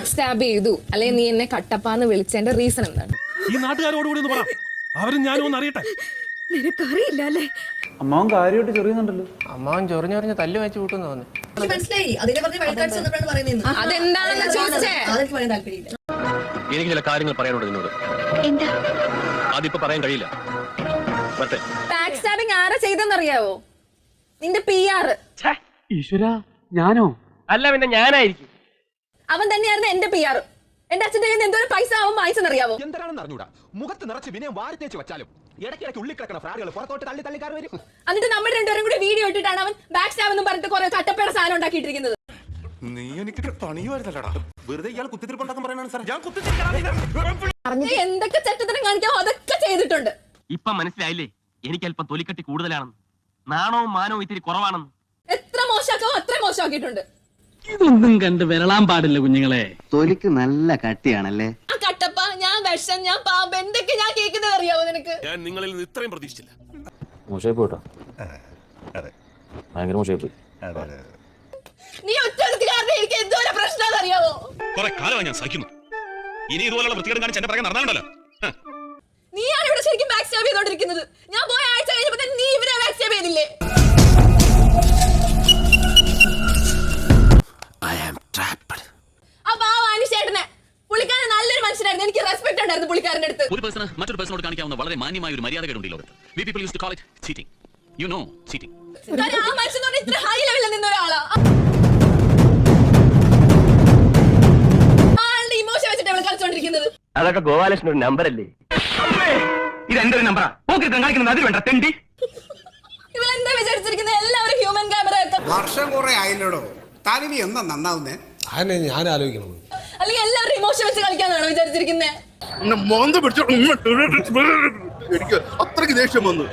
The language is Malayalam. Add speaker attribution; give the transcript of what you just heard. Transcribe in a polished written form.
Speaker 1: ബാക്ക് സ്റ്റാബ് ചെയ്തു അല്ലെങ്കിൽ നീ എന്നെ കട്ടപ്പാന്ന് വിളിച്ചതിന്റെ റീസൺ എന്താണ്?
Speaker 2: ഈ നാട്ടുകാരോട് കൂടി ഒന്ന് പറ, അവരും ഞാനും ഒന്ന് അറിയട്ടെ.
Speaker 3: നിനക്കറിയില്ല അല്ലേ?
Speaker 4: അമ്മാവൻ കാര്യമായിട്ട് ചെറിയുന്നുണ്ടല്ലോ.
Speaker 5: അമ്മാവൻ ചൊറിഞ്ഞൊറിഞ്ഞ് തല്ലു വെച്ച് കൂട്ടുന്നു തോന്നി.
Speaker 1: അതെന്താണെന്ന് ചോദിച്ചേ.
Speaker 6: എനിക്ക് ചില കാര്യങ്ങൾ പറയാനുണ്ട് നിന്നോട്.
Speaker 3: എന്താ?
Speaker 6: അതിപ്പോ പറയാൻ കഴിയില്ല.
Speaker 1: ബാക്ക് സ്റ്റാബിങ് ആരാ ചെയ്തെന്നറിയാവോ? നിന്റെ PR.
Speaker 4: ഈശ്വര, ഞാനോ?
Speaker 5: അല്ല പിന്നെ ഞാനായിരിക്കും.
Speaker 1: അവൻ തന്നെയായിരുന്നു എന്റെ PR. എന്റെ അച്ഛൻ്റെ കയ്യിൽ നിന്ന് എന്തോരം പൈസ അവൻ വായിച്ചെന്നറിയാവോ?
Speaker 7: എന്താണെന്ന് അറിഞ്ഞൂടാ. മുഖത്ത് നിറച്ച് വിനയം വാരിത്തേച്ച് വെച്ചാലും ഇടയ്ക്കിടയ്ക്ക് ഉള്ളിൽ കിടക്കുന്ന ഫ്രാഡുകൾ പുറത്തോട്ട് തള്ളി തള്ളിക്കാർ വരും.
Speaker 1: എന്നിട്ട് നമ്മൾ രണ്ടുപേരും കൂടി വീഡിയോ ഇട്ടിട്ടാണ് അവൻ ബാക്ക് സ്റ്റാബ് എന്ന് പറഞ്ഞിട്ട് കുറെ കട്ടപ്പയുടെ സാധനം ഉണ്ടാക്കിയിട്ടിരിക്കുന്നത്.
Speaker 7: നീ എനിക്ക് പണിയുമായിരുന്നല്ലടാ. വെറുതെ ഇയാൾ കുത്തിത്തിരിപ്പുണ്ടാക്കാൻ പറയണ സാർ. ഞാൻ
Speaker 1: നീ എന്തൊക്കെ ചെറ്റത്തരം കാണിക്കാമോ അതൊക്കെ ചെയ്തിട്ടുണ്ട്.
Speaker 6: ഇപ്പൊ മനസ്സിലായില്ലേ എനിക്ക് അല്പം തൊലിക്കട്ടി കൂടുതലാണെന്ന്, നാണവും മാനവും ഇത്തിരി കുറവാണെന്ന്.
Speaker 1: എത്ര മോശമാക്കാമോ അത്ര മോശമാക്കിയിട്ടുണ്ട്.
Speaker 8: ഇതൊന്നും കണ്ട് വരളാൻ പാടില്ല കുഞ്ഞുങ്ങളെ.
Speaker 9: തൊലിക്ക് നല്ല കട്ടിയാണല്ലേ.
Speaker 1: ആ കട്ടപ്പ, ഞാൻ വിഷം, ഞാൻ പാമ്പ്, എന്തൊക്കെ ഞാൻ കേൾക്കുന്നത് അറിയാവോ നിനക്ക്?
Speaker 2: ഞാൻ നിങ്ങളിൽ നിന്ന് ഇത്രയും പ്രതീക്ഷിച്ചില്ല.
Speaker 4: മോശമായി പോയിട്ടോ, ഭയങ്കര മോശമായി പോയി.
Speaker 1: നീ ഒറ്റ കാരണം എനിക്ക് എന്തോരം പ്രശ്നം അറിയാവോ?
Speaker 2: കുറെ കാലമായി ഞാൻ സഹിക്കുന്നു. ഇനി ഇതുപോലുള്ള വൃത്തികേടും കാണിച്ച് എന്റെ പറയാൻ നടന്നാണ്ടല്ലോ.
Speaker 1: നീയാണ് ഇവിടെ ശരിക്കും ബാക്ക് സ്റ്റാബ് ചെയ്തോണ്ടിരിക്കുന്നത്. ഞാൻ പോയ ആഴ്ച കഴിഞ്ഞപ്പോ തന്നെ നീ ഇവരെ ബാക്ക് സ്റ്റാബ് ചെയ്തില്ലേ? ആ പാവാനി ചേട്ടനെ, പുള്ളിക്കാരൻ നല്ലൊരു മനുഷ്യനായിരുന്നു. എനിക്ക് റെസ്പെക്ട് ഉണ്ടായിരുന്നു പുള്ളിക്കാരന്റെ അടുത്ത്.
Speaker 6: ഒരു പേഴ്സണ് മറ്റൊരു പേഴ്സണോട് കാണിക്കാവുന്ന വളരെ മാന്യമായ ഒരു മര്യാദകേടുണ്ട് ഈ ലോകത്ത്. We people used to call it cheating. You know cheating.
Speaker 1: കാരണം ആ മനുഷ്യൻ എന്ന് പറഞ്ഞാൽ ഇത്ര ഹൈ ലെവലിൽ നിന്ന ഒരാളാ. ആളുടെ ഇമോഷൻ വെച്ചിട്ട് ഇവിടെ കളിച്ചോണ്ടിരിക്കുന്നത്.
Speaker 5: അതൊക്കെ ഗോപാലകൃഷ്ണൻ ഒരു നമ്പർ അല്ലേ? ഇത് എന്റെ ഒരു നമ്പറാ. കാണിക്കുന്നത് അതിൽ വേണ്ട തെണ്ടി.
Speaker 1: ഇവളെന്താ വിചാരിച്ചിരിക്കുന്നത്? എല്ലാവരും ഹ്യൂമൻ ക്യാമറ
Speaker 10: വർഷം കുറെ ആയില്ലോടോ. താനിനി എന്താ നന്നാവുന്നേ?
Speaker 2: ഞാൻ ആലോചിക്കണം.
Speaker 1: അല്ലെങ്കിൽ എല്ലാവരും ഇമോഷൻ വെച്ച് കളിക്കാന്നാണോ വിചാരിച്ചിരിക്കുന്നത്?
Speaker 7: അത്രയ്ക്ക് ദേഷ്യം വന്നു.